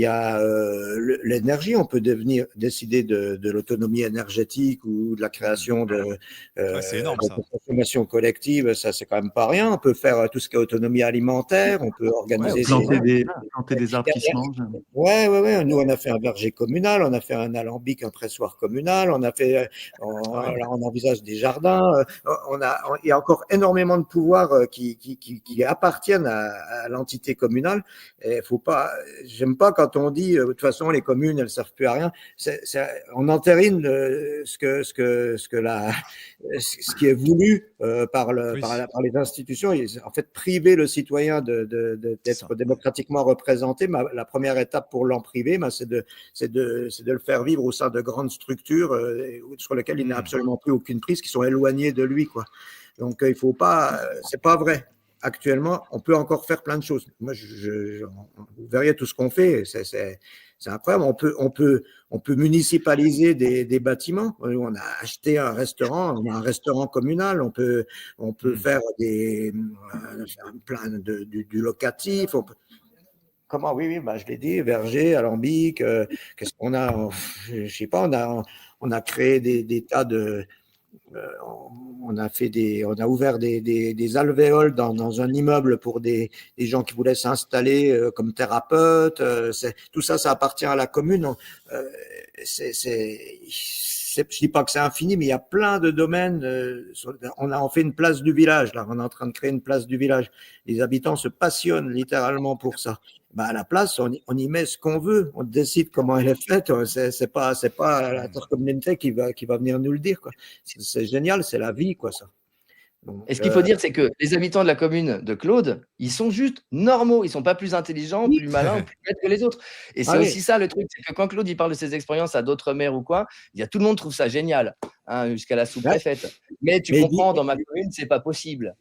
Il y a l'énergie, on peut décider de l'autonomie énergétique ou de la création C'est énorme ça. de consommation collective, ça c'est quand même pas rien. On peut faire tout ce qui est autonomie alimentaire, on peut organiser Planter des arbres qui se mangent. Ouais. Nous, on a fait un verger communal, on a fait un alambic, un pressoir communal, on envisage des jardins. Il y a encore énormément de pouvoirs qui appartiennent à l'entité communale. Et faut pas, j'aime pas quand on dit de toute façon les communes elles servent plus à rien. On entérine ce qui est voulu par les institutions. En fait, priver le citoyen d'être démocratiquement représenté. La première étape pour l'en priver, c'est de le faire vivre au sein de grandes structures sur lesquelles il n'a absolument plus aucune prise, qui sont éloignées de lui, quoi. Donc il faut pas, c'est pas vrai. Actuellement, on peut encore faire plein de choses. Moi, vous verriez tout ce qu'on fait, c'est incroyable. On peut municipaliser des bâtiments. On a acheté un restaurant, on a un restaurant communal. On peut faire plein du locatif. Comment? Oui, je l'ai dit, verger, alambic. Qu'est-ce qu'on a? Je sais pas. On a créé des tas de on a ouvert des alvéoles dans un immeuble pour des gens qui voulaient s'installer comme thérapeutes. Tout ça, ça appartient à la commune. Je dis pas que c'est infini, mais il y a plein de domaines. On fait une place du village, là. On est en train de créer une place du village. Les habitants se passionnent littéralement pour ça. À la place, on y met ce qu'on veut. On décide comment elle est faite. C'est pas l'intercommunalité qui va venir nous le dire, quoi. C'est génial, c'est la vie, quoi, ça. Donc, et ce qu'il faut dire, c'est que les habitants de la commune de Claude, ils sont juste normaux. Ils sont pas plus intelligents, plus malins, plus bêtes que les autres. Et c'est aussi ça le truc, c'est que quand Claude il parle de ses expériences à d'autres maires ou quoi, tout le monde trouve ça génial, jusqu'à la sous-préfète. Mais tu comprends, dans ma commune, c'est pas possible.